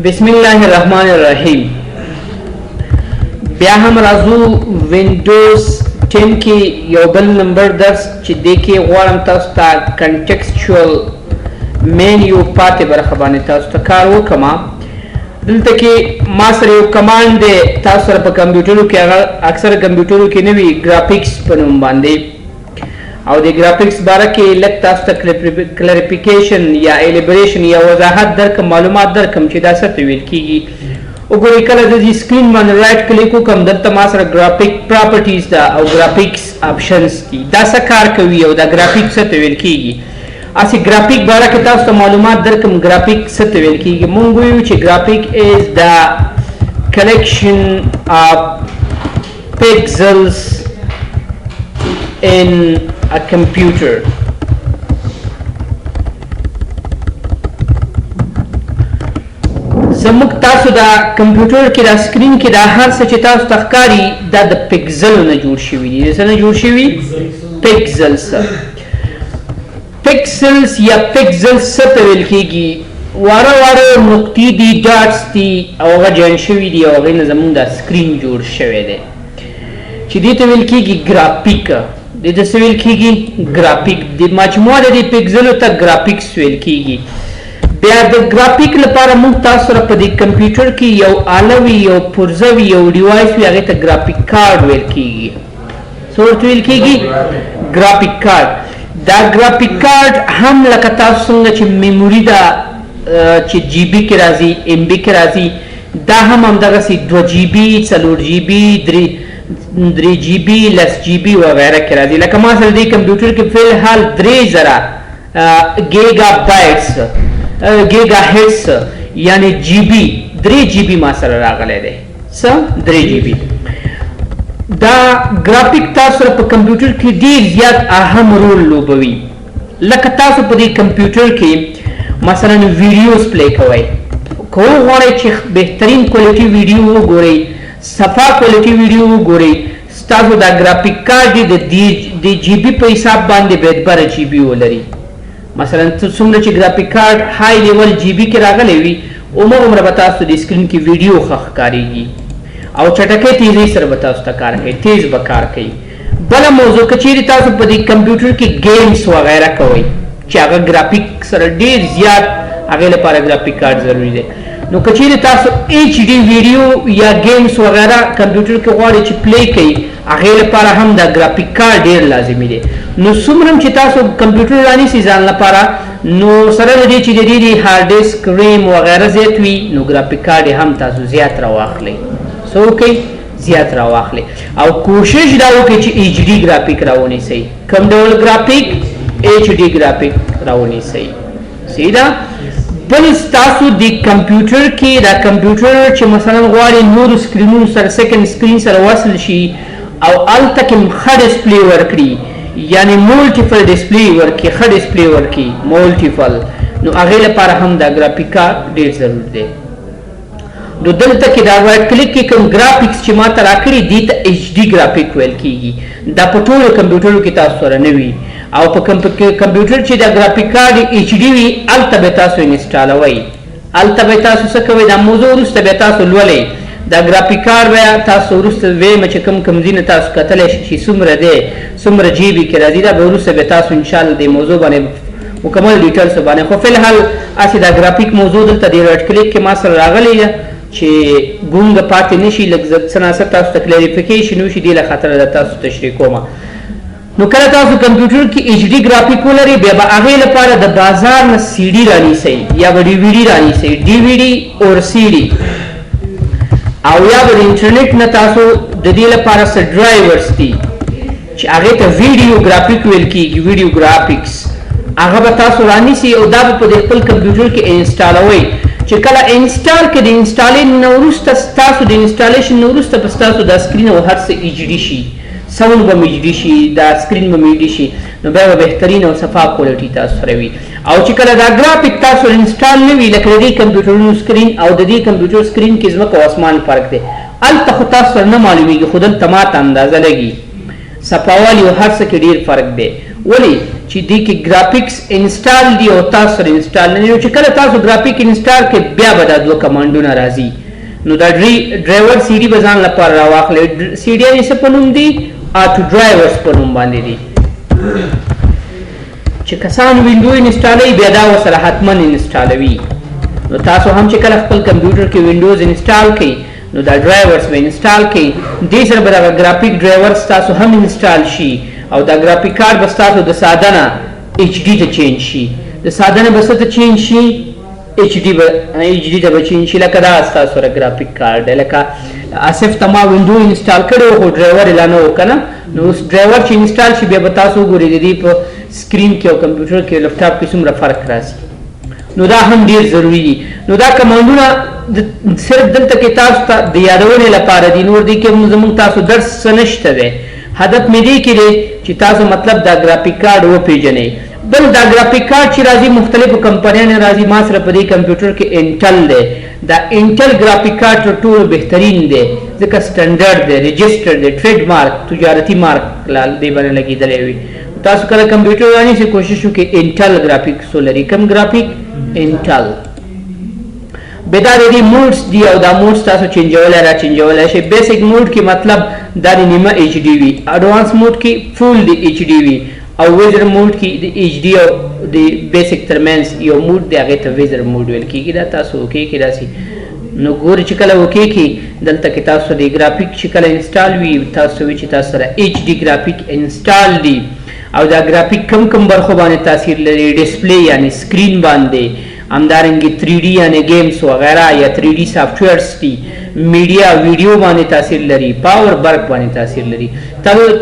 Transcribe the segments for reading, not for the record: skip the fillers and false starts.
بسم الله الرحمن الرحیم. بیا هم راځو وینډوز 10 کې یو بل نمبر درس چې د کې غواړم تاسو ته کنټکسچوال مینیو پاتې برخه باندې تاسو ته کار وکړم. دلته کې ما سره یو کمانډ دی، تاسو سره په کمپیوټرو کې هغه اکثر کمپیوټرو کې نه وي، ګرافیکس په نوم باندې. او د ګرافیکس باره کې لږ تاسو ته کلیریفیکیشن یا الیبریشن یا وضاحت درکم، معلومات درکم چې دا څه ته ویل کېږي. وګورئ کله د دې سکرین باندې رایټ کلیک وکړم، دلته ما سره ګرافیک پراپرټیز ده او ګرافیکس آپشنز دي. دا څه کار کوي او دا ګرافیک څه ته ویل کېږي. اسی ګرافیک باره کې تاسو ته معلومات درکم ګرافیک څه ته ویل کېږي. مونږ وایو چې ګرافیک از د collection of pixels in a computer. زموږ تاسو دا کمپیوټر کې دا سکرین کې دا هر څه چې تاسو ته ښکاري دا د پکزلو نه جوړ شوي دي. د څه نه جوړ شوي؟ پکزلز. پکسلز یا پکزلز څه ته ویل کېږي؟ واره واره نقطې دي، ډاټس دي او هغه جوین شوي دي او هغې نه زموږ دا سکرین جوړ شوی دی چې دې ته ویل کېږي ګرافیک. دې ته څه ویل کېږي؟ ګرافیک. د مجموعه د دې پکزلو ته ګرافیکس ویل کېږي. بیا د ګرافیک لپاره موږ تاسو سره په دې کمپیوټر کې یو آله وي، یو پرزه وي، یو ډیوایس وي، هغې ته ګرافیک کارډ ویل کېږي. څه ورته ویل کېږي؟ ګرافیک کارډ. دا ګرافیک کارډ هم لکه تاسو څنګه چې میموري ده چې جی بي کې راځي، ایم بي کې راځي، دا هم همدغسې 2 جی بي، 4 جی بي، 3 جی بي، 10 جی بي وغیره کې راځي. لکه ما سره دې کمپیوټر کې فی الحال 3000 ګیګا بایټس ګیګا هیټس یعنی جی بي 3 جی بي ما سره راغلی دی. څه 3 جی بي. دا ګرافیک تاسو سره په کمپیوټر کې ډیر زیات اهم رول لوبوي. لکه تاسو په دې کمپیوټر کې مثلا ویډیوز پلی کوئ، که وغواړئ چې بهترین کوالټي ویډیو وګورئ، صفا کوالټي ویډیو وګورئ، ستاسو دا ګرافیک کارډ د جی بي په حساب باندې باید 12 جی بي ولري. مثلا څومره چې ګرافیک کارډ های لیول جی بي کې راغلی وي، عمر به تاسو د سکرین کې ویډیو ښه ښکارېږي او چټکۍ تیزۍ سره به تاسو ته کار کوي، تیز به کار کوي. بله موضوع که چیرې تاسو په دې کمپیوټر کې گیمز وغیره کوئ چې هغه ګرافیک سره ډیر زیات، هغې لپاره ګرافیک کارډ ضروري دی. نو که چیرې تاسو ایچ ډي ویډیو یا گیمز وغیره کمپیوټر کې غواړئ چې پلی کوئ، هغې لپاره هم دا ګرافیک کارډ ډیر لازمي دی. نو څومره چې تاسو کمپیوټر رانیسئ ځان لپاره، نو سره د دې چې د دې هارډ ډیسک، ریم وغیره زیات وي، نو ګرافیک کارډ هم تاسو زیات راواخلئ. څه وکئ؟ زیات راواخلئ او کوشش دا وکئ چې ایچ ډي ګرافیک راونیسئ. کوم ډول ګرافیک؟ ایچ ډي ګرافیک راونیسئ. صحیح ده؟ بل ستاسو د کمپیوټر کې دا کمپیوټر چې مثلا غواړئ نورو سکرینونو سره سیکنډ سکرین سره وصل شي او هلته کې ښه ډسپلې ورکړي، یعنی مولټیپل ډسپلې ورکړي، ښه ډسپلې ورکړي مولټیپل، نو هغې لپاره هم دا ګرافیک کارډ ډېر ضرور دی. نو دلته کې دا رایټ کلیک کې کوم ګرافیکس چې ما ته راکړي دې ته ایچ ډي ګرافیک ویل کېږي. دا په ټولو کمپیوټرو کې تاسو سره نه وي او په کمپیوټر چې دا ګرافیک کارډ ایچ ډي وي هلته به تاسو انسټالوئ، هلته به تاسو څه کوئ، دا موضوع وروسته به تاسو لولئ. دا ګرافیک کارډ به تاسو وروسته ویمه چې کوم ځینې تاسو کتلی شئ چې څومره دی، څومره جی بي کې راځي، دا به وروسته به تاسو انشاءالله دې موضوع باندې مکمل ډیټیلز باندې. خو فی الحال هسې دا ګرافیک موضوع دلته د رایټ کلیک کې ما سره راغلی ده چې ګونګه پاتې نه شي، لږ څه ناڅه تاسو ته کلیریفیکیشن وشي، دې له خاطره د تاسو تشریح کومه. نو کله تاسو کمپیوټر کې ایچ ډي ګرافیک ولرئ، بیا به هغې لپاره د بازار نه سی ډي رانیسئ یا به ډي وي ډي رانیسئ، ډي وي ډي اور سی ډي، او یا به د انټرنیټ نه تاسو د دې لپاره څه ډرایورز دي چې هغې ته ویډیو ګرافیک ویل کېږي، ویډیو ګرافیکس، هغه به تاسو رانیسئ او دا به په خپل کمپیوټر کې انسټالوئ. چې کله انسټال کې د انسټالین نه وروسته ستاسو د انسټالیشن نه وروسته به ستاسو دا سکرین او هر څه ایچ ډي شي، ساوند به ایچ ډي شي، دا سکرین به ایچ ډي شي، نو بیا به بهترین او صفا کوالټي تاسو سره وي. او چې کله دا ګرافیک تاسو انسټال نه وي، لکه د دې کمپیوټرونو سکرین او د دې کمپیوټر سکرین کې ځمکه او اسمان فرق دی، هلته خو تاسو سره نه معلومیږي، خو دلته ماته اندازه لګي، صفاوالي او هر څه کې ډېر فرق دی. ولې؟ چې دې کې ګرافیکس انسټال دی او تاسو سره انسټال نه یو چې کله تاسو ګرافیک انسټال کې بیا به دا دوه کمانډونه راځي نو دا ډرایور سی ډي به ځان لپاره راواخلئ سی ډي یې څه په نوم دی آټو ډرایورز په نوم باندې دی چې کسان وینډو انسټالوي بیا دا ورسره حتما انسټالوي نو تاسو هم چې کله خپل کمپیوټر کې وینډوز انسټال کړئ نو دا ډرایورز به انسټال کړئ دې سره به دا ګرافیک ډرایورز تاسو هم انسټال شي او دا ګرافیک کارت به تاسو د ساده نه ایچ ډي ته چینج شي د ساده نه به څه ته چینج شي ایچ ډي ته به چینج شي لکه دا ستاسو سره ګرافیک کارت دی لکه آصف ته ما وینډو انسټال کړی و خو ډرایور یې لا نه و که نه نو اوس ډرایور چې انسټال شي بیا به تاسو وګورئ د دې په سکرین کې او کمپیوټر کې لیپټاپ کې څومره فرق راځي نو دا هم ډیر ضروری دي نو دا کمانډونه صرف دلته کې تاسو ته د یادونې لپاره دي نور دي کې زموږ تاسو درس څه نشته دی هدف مې دی کې دی چې تاسو مطلب دا ګرافیک کارت وپېژنئ بل دا ګرافیک کارت چې راځي مختلفو کمپنیانو راځي ما سره په دې کمپیوټر کې انټل دی دا انټل ګرافیک کارت تر ټولو بهترین دی ځکه سټنډرډ دی رجسټر دی ټریډ مارک تجارتي مارک دې باندې لګېدلی وي تاسو کله کمپیوټر رانیسئ کوشش وکړئ انټل ګرافیکس ولري کوم ګرافیک انټل بیا دا د دې موډس دي او دا موډس تاسو چینجولی را چینجولی شئ بیسک موډ کې مطلب دا د نیمه ایچ ډي وي اډوانس موډ کې فول د ایچ ډي وي او ویزر موډ کې د ایچ ډي او د بیسک ترمنځ یو موډ دی هغې ته ویزر موډ ویل کېږي دا تاسو اوکې کې داسې نو ګورئ چې کله اوکې کې دلته کې تاسو د ګرافیک چې کله انسټال وي تاسو وي چې تاسو سره ایچ ډي ګرافیک انسټال دي او دا ګرافیک کم برخو باندې تاثیر لري ډسپلی یعنی سکرین باندې همدارنګه 3D یعنی گیمز وغیرہ یا 3D سافټویرز دي میډیا ویډیو باندې تاثیر لري پاور برق باندې تاثیر لري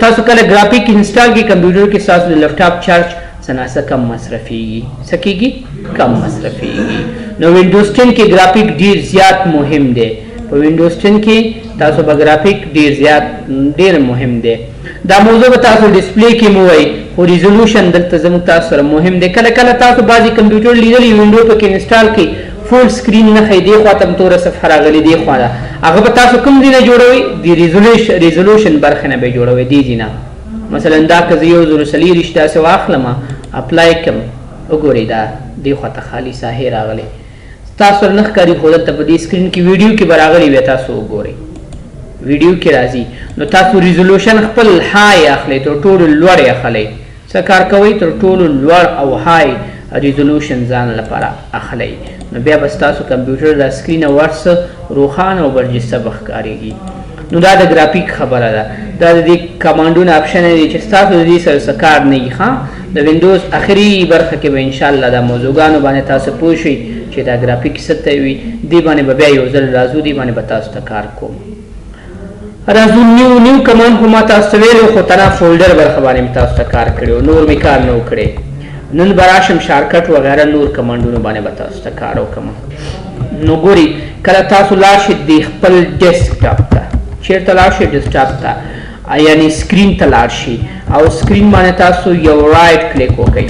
تاسو کله ګرافیک انسټال کې کمپیوټر کې تاسو د لیپټاپ چارج سناسه کم مصرفيږي سکیږي کم مصرفيږي نو وینډوز 10 کې ګرافیک ډیر زیات مهم دی په وینډوز 10 کې تاسو به ګرافیک ډیر مهم دی دا موضوع به تاسو ډسپلی کې مو وای خو ریزولوشن دلته زموږ تاسو سره مهم دی کله کله تاسو بعضې کمپیوټر لیدلی وینډو پکې انسټال کړئ فول سکرین نه ښایي دې خوا ته هم توره صفحه راغلې دې خوا ده هغه به تاسو کوم ځای نه جوړوئ د ریزولوشن برخې نه به یې جوړوئ دې ځای نه مثلا دا که زه 1040 داسې واخلم اپلای کړم وګورئ دا دې خوا ته خالي ساحې راغلې تاسو سره نه ښکاري خو دلته په دې سکرین کې ویډیو کې به راغلی وي تاسو وګورئ ویډیو کې راځي نو تاسو ریزولوشن خپل های اخلئ تر ټولو لوړ یې اخلئ څه کار کوئ تر ټولو لوړ او های ریزولوشن ځان لپاره اخلئ نو بیا به ستاسو کمپیوټر دا سکرین او ورس روښانه او برجسته به ښکارېږي نو دا د ګرافیک خبره ده دا د دې کمانډونه اپشن دی چې ستاسو د دې سره څه کار نه وي ښه د وینډوز اخري برخه کې به انشاءالله دا موضوعګانو باندې تاسو پوه شئ چې دا ګرافیک څه ته وي دې باندې به بیا یو ځل راځو دې باندې به تاسو ته کار کوم راځو نیو کمانډ خو ما تاسو ته ویلو خو تنها فولډر برخه باندې مې تاسو ته کار کړی نور مې کار نه و کړی نن به راشم شارکټ وغیره نور کمانډونو باندې به تاسو ته کار وکړم نو ګورئ کله تاسو لاړ شئ د خپل ډیسکټاپ ته چېرته لاړ شئ ډیسکټاپ ته یعنی سکرین ته لاړ شئ او سکرین باندې تاسو یو رایټ کلیک وکړئ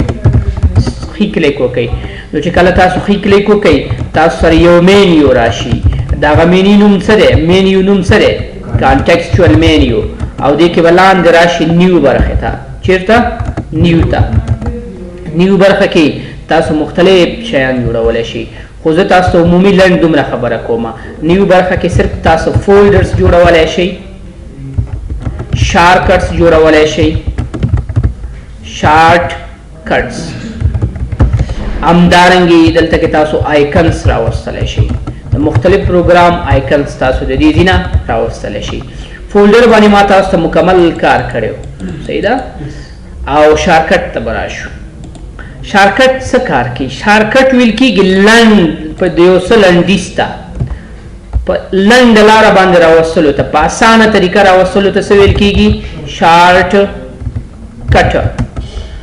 ښي کلیک وکړئ نو چې کله تاسو ښي کلیک وکړئ تاسو سره یو مینیو راشي د هغه مینیو نوم څه دی مینیو نوم څه دی کانټیکسچوال مینیو او دې کې به لاندې راشي نیو برخې ته چېرته نیو ته نیو برخه کې تاسو مختلف شیان جوړولی شئ خو زه تاسو ته عمومي لنډ دومره خبره کوم نیو برخه کې صرف تاسو فولډرز جوړولی شئ شارټکټس جوړولی شئ شارټ کټس همدارنګې دلته کې تاسو آیکنس راوستلی شئ د مختلف پروګرام آیکنس تاسو د دې ځای نه راوستلی شئ فولډر باندې ما تاسو ته مکمل کار کړی و صحیح ده او شارټکټ ته به راشو شارټکټ څه کار کوي شارټکټ ویل کېږي لنډ په د یو څه لنډیز ته په لنډه لاره باندې راوستلو ته په اسانه طریقه راوستلو ته څه ویل کېږي شارټ کټ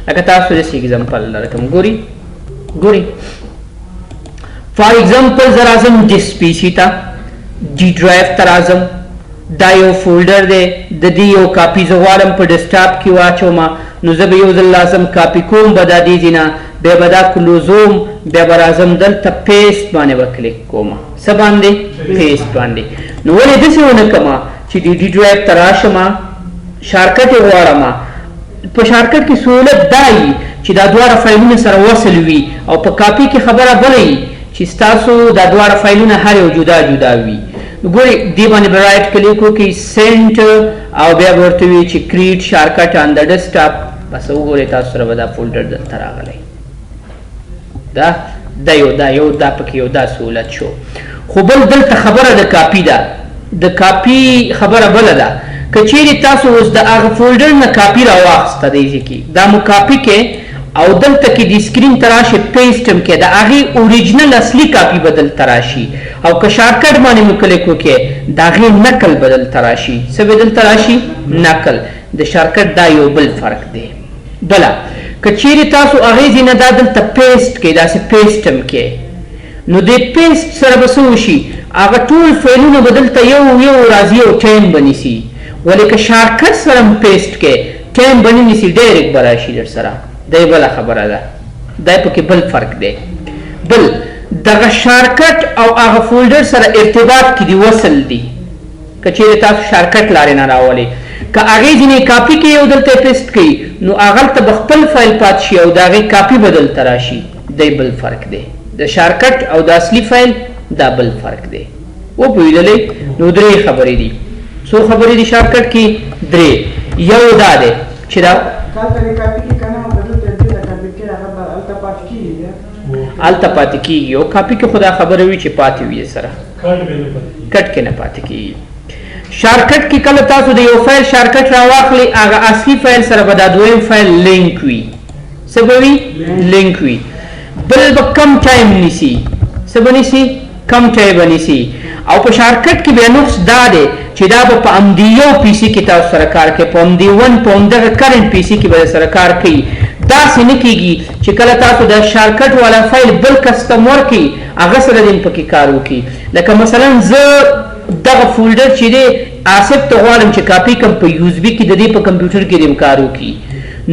لکه تاسو داسې اګزامپل درکړم ګورئ فار ایگزامپل زه راځم ډیسک پی سي ته ډي ډرایو ته راځم دا یو فولډر دی د دې یو کاپي زه غواړم په ډیسکټاپ کې واچوم نو زه به یو ځل لازم کاپي کوم به دا دې ځای نه بیا به دا کلوزوم بیا به راځم دلته پیسټ باندې به کلیک کوم څه باندې پیسټ باندې نو ولې داسې ونه کړم چې ډي ډرایو ته راشم شارټکټ یې غواړم په شارکټ کې سهولت دا وي چې دا دواړه فایلونه سره وصل وي او په کاپي کې خبره بله وي چې ستاسو دا دواړه فایلونه هر یو جدا جدا وي. ګورئ دې باندې به رایټ کلیک وکړئ سینټ او بیا به ورته وي چې کریټ شارکټ آن د ډیسکټاپ. بس وګورئ تاسو سره به دا فولډر دلته راغلی. دا پکې یو دا سهولت شو. خو بل دلته خبره د کاپي ده. د کاپي خبره بله ده. که چیرې تاسو اوس د هغه فولډر نه کاپي راواخیسته دی ځای کې دا مو کاپي کې او دلته کې د سکرین ته راشي پیسټ هم کې د هغې اوریجنل اصلي کاپي به دلته راشي او که شارکټ باندې مو کلیک وکړې د هغې نقل به دلته راشي. څه به دلته راشي؟ نقل. د شارکټ دا یو بل فرق دی. بله که چیرې تاسو هغې ځای نه دا دلته پیسټ کې داسې پیسټ هم کې نو د پیسټ سره به څه وشي هغه ټول فایلونه به دلته یو راځي او ټایم به نیسي. ولې که شارکټ سره هم پیسټ کې ټایم به نه نیسي ډایرکټ به راشي در سره. دا یې بله خبره ده. دا پکې بل فرق دی. بل دغه شارکټ او هغه فولډر سره ارتباط کې دی وصل دی. که چیرې تاسو شارکټ لارې نه راولئ که هغې ځینې کاپي کې یو دلته پیسټ کوي نو هغلته به خپل فایل پات شي او د هغې کاپي به دلته راشي. دی بل فرق دی. د شارکټ او د اصلي فایل دا بل فرق دی. وپوهېدلئ؟ نو درې خبرې دي. څو خبرې دي شارکټ کې؟ درې. یو دا دی چې دا هلته پاتې کېږي او کاپي کې خو دا خبره وي چې پاتې وي سره کټ کې نه پاتې کېږي. شارکټ کې کله تاسو د یو فایل شارکټ راواخلئ هغه اصلي فایل سره به دا دویم فایل لینک وي. څه به وي؟ لینک وي. بل به کم ټایم نیسي. څه به نیسي؟ کم ټایم به نیسي. او په شارکټ کې بیا نقص دا دی چې دا به په همدې یو پی سي کې تاسو سره کار کوي په همدې په همدغه کرنټ پی سي کې به سره کار کوي. داسې نه کېږي چې کله تاسو د شارکټ والا فایل بل کسټم ورکړي هغه سره دې پکې کار وکړي. لکه مثلا زه دغه فولډر چې دی آصف ته غواړم چې کاپي کړم په یو اس بي کې د دې په کمپیوټر کې دې کار وکړي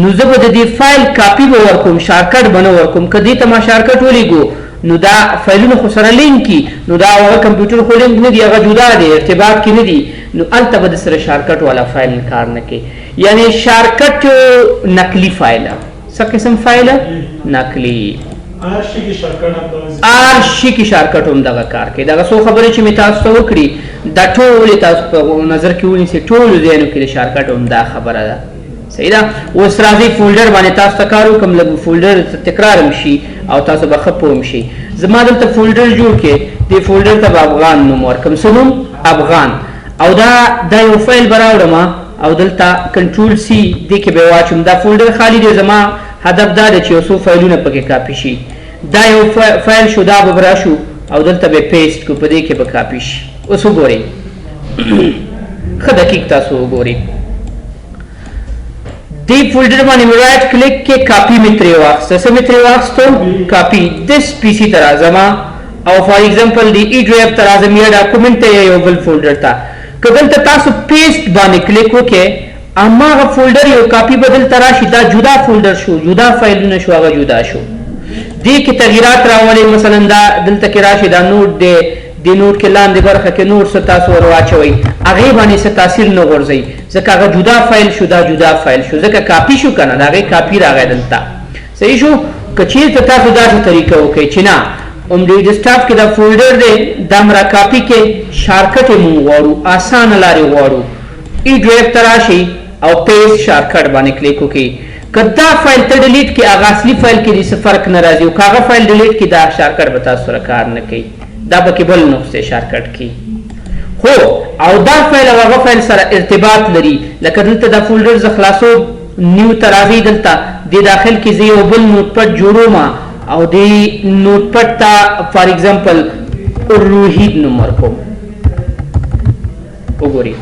نو زه به د دې فایل کاپي به ورکوم شارکټ به نه ورکوم. که دې ته ما شارکټ ولیږو نو دا فایلونه خو سره لینک کی نو دا هغه کمپیوټر خو لینک نه دی هغه جدا دی ارتباط کې نه دی نو هلته به د سره شارکټ والا فایل کار نه کوي. یعنی شارکټ نقلي فایل څه قسم فایل؟ نقلي. هر شي کې شارکټ هم دغه کار کوي. دغه څو خبرې چې مې تاسو ته وکړي دا ټولې تاسو په نظر کې ونیسئ. ټولو ځایونو کې د شارکټ هم دا خبره ده. صحیح ده. اوس راځئ فولډر باندې تاسو ته کار وکړم لږ فولډر تکرار هم شي او تاسو به ښه پوه هم شئ. زما دلته فولډر جوړ کړئ دې فولډر ته به افغان نوم ورکړم. څه نوم؟ افغان. او دا یو فایل به راوړم او دلته کنټرول سی دې کې به واچوم. دا فولډر خالی دی. زما هدف دا دی چې یو څو فایلونه پکې کاپي شي. دا یو فایل شو دا به راشو او دلته به پیسټ کړو په دې کې به کاپي شي. اوس وګورئ ښه دقیق تاسو وګورئ. دې فولډر باندې مې رایټ کلیک کې کاپي مې ترې واخیسته. څه مې ترې واخیستو؟ کاپي. دس پی سي ته راځم او فار ایگزامپل د ای ډرایو ته راځم یا ډاکومنټ ته یا یو بل فولډر ته. که دلته تاسو پیسټ باندې کلیک وکړئ هماغه فولډر یو کاپي به دلته راشي. دا جدا فولډر شو جدا فایلونه شو هغه جدا شو. دې کې تغییرات راولئ. مثلا دا دلته کې راشي دا نوټ دی د نوټ کې لاندې برخه کې نور څه تاسو ور واچوئ هغې باندې څه تاثیر نه غورځئ ځکه هغه جدا فایل شو دا جدا فایل شو ځکه کاپي شو که نه د هغې کاپي راغی دلته. صحیح شو. که چېرته تاسو داسې طریقه وکړئ چې نه همدې ډیسکټاپ کې دا فولډر دی دا هم را کاپي کې شارکټ یې مونږ غواړو اسانه لارې غواړو ای ډرایو ته راشئ او پیسټ شارکټ باندې کلیک وکړئ. که دا فایل ته ډیلیټ کړئ هغه اصلي فایل کې دې څه فرق نه راځي او که هغه فایل ډیلیټ کړئ دا شارکټ به تاسو سره کار نه کوي. دا پکې بل نقص دی شارکټ کې. خو او دا فایل او هغه فایل سره ارتباط لري. لکه دلته دا فولډر زه خلاصو نیو ته راځئ دلته دې داخل کې زه یو بل نوټ پټ جوړوم او دې نوټ پټ ته فار ایگزامپل روحید نوم ورکوم. وګورئ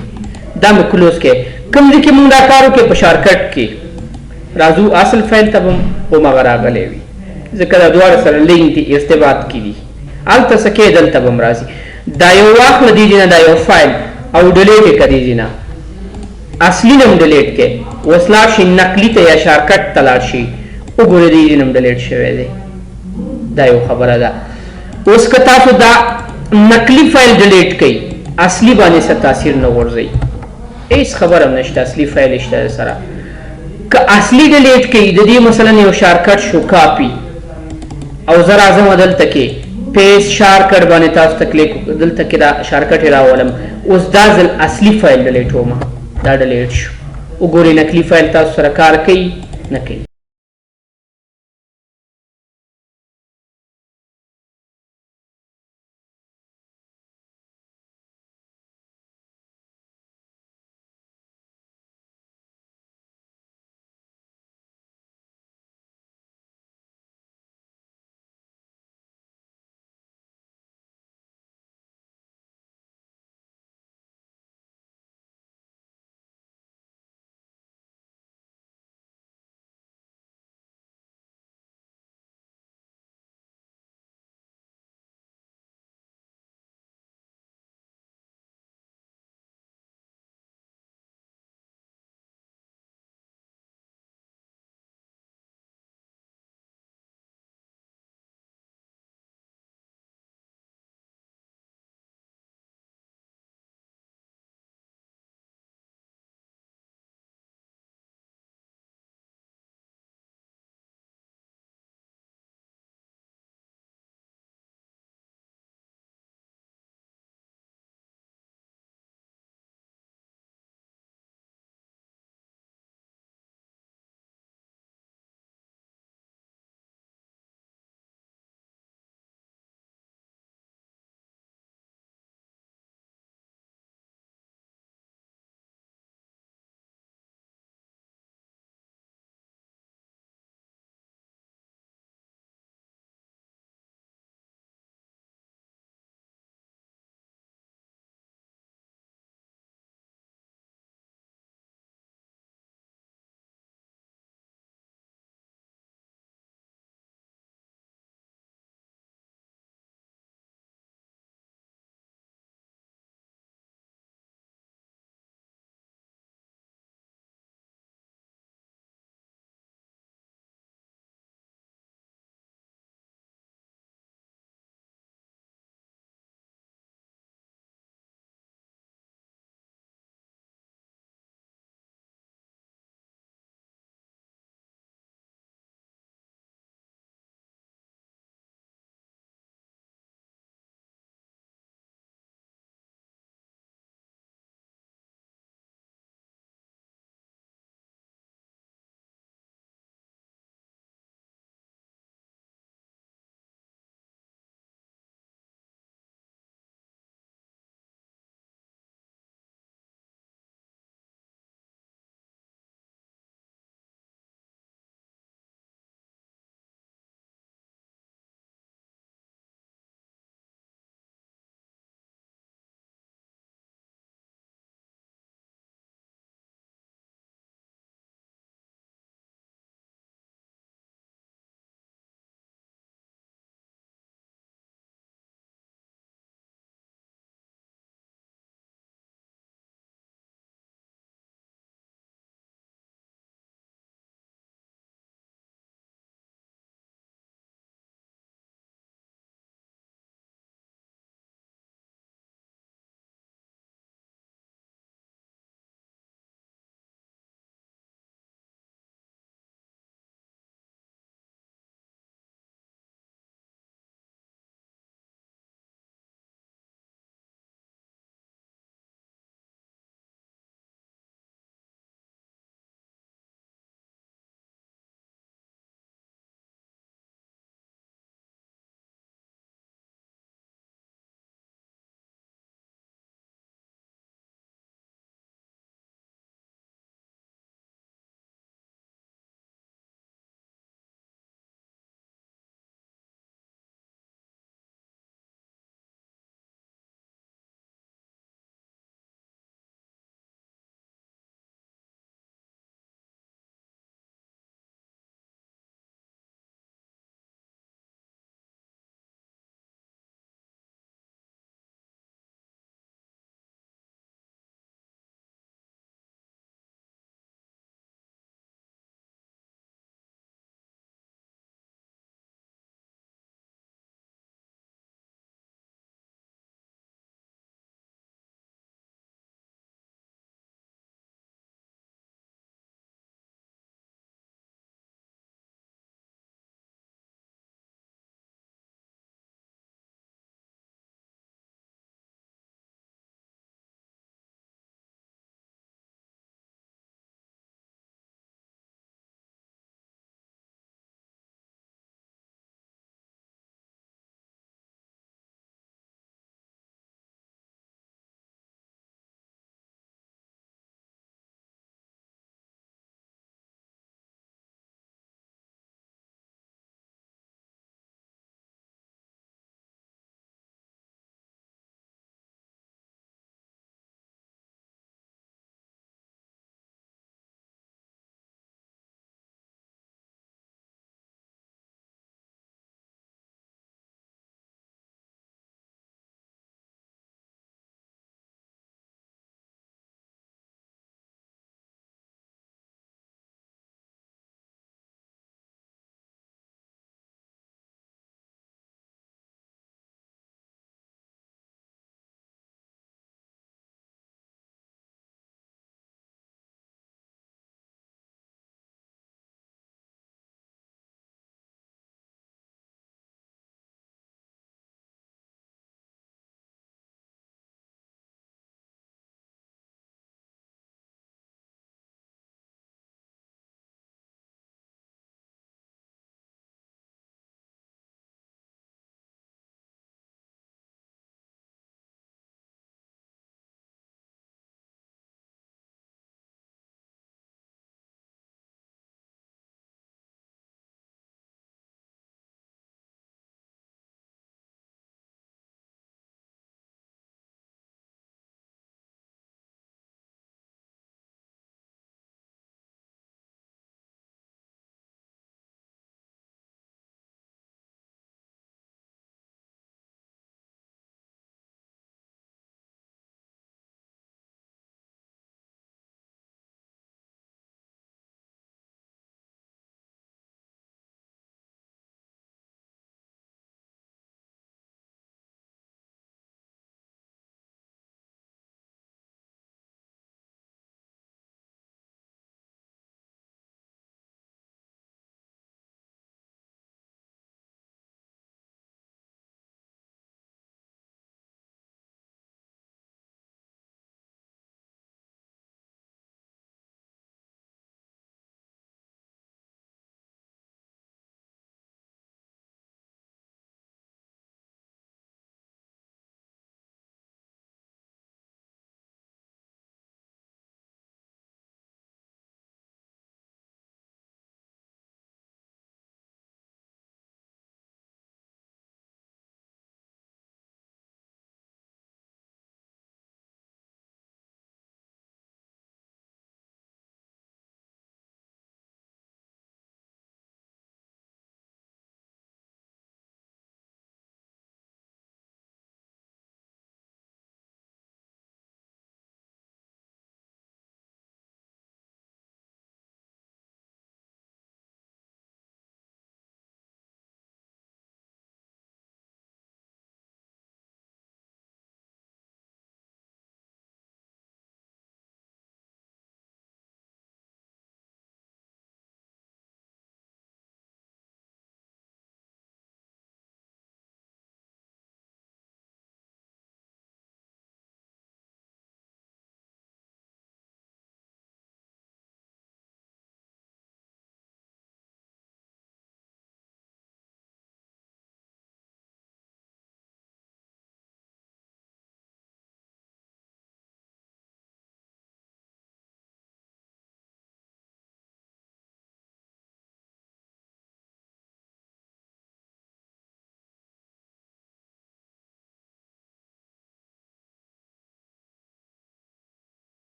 دا مې کلوز کې کوم ځای کې مونږ دا کار وکړو په شارکټ کې راځو اصل فایل ته به هماغه راغلی وي ځکه دا دواړه سره لینک دي ارتباط کې دي. هلته څه کې دلته به هم راځي. دا یو واخله دې ځای نه دا یو فایل او ډیلیټ یې کړه دې ځای نه اصلي نه هم ډیلیټ کړئ. اوس لاړ شئ نقلي ته یا شارکټ ته لاړ شئ وګورئ دې ځای نه هم ډیلیټ شوی دی. دا یو خبره ده. اوس که تاسو دا نقلي فایل ډیلیټ کړئ اصلي باندې څه تاثیر نه غورځوي هیڅ خبره هم نشته اصلي فایل شته سره. که اصلي ډیلیټ کوي د دې مثلا یو شارکټ شو کاپي او زه راځم دلته کې پیس شارکټ باندې تاسو ته کلیک دلته کې دا شارکټ یې راولم اوس دا ځل اصلي فایل ډیلیټ وم دا ډیلیټ شو وګورئ نقلي فایل تاسو سره کار کوي نه کوي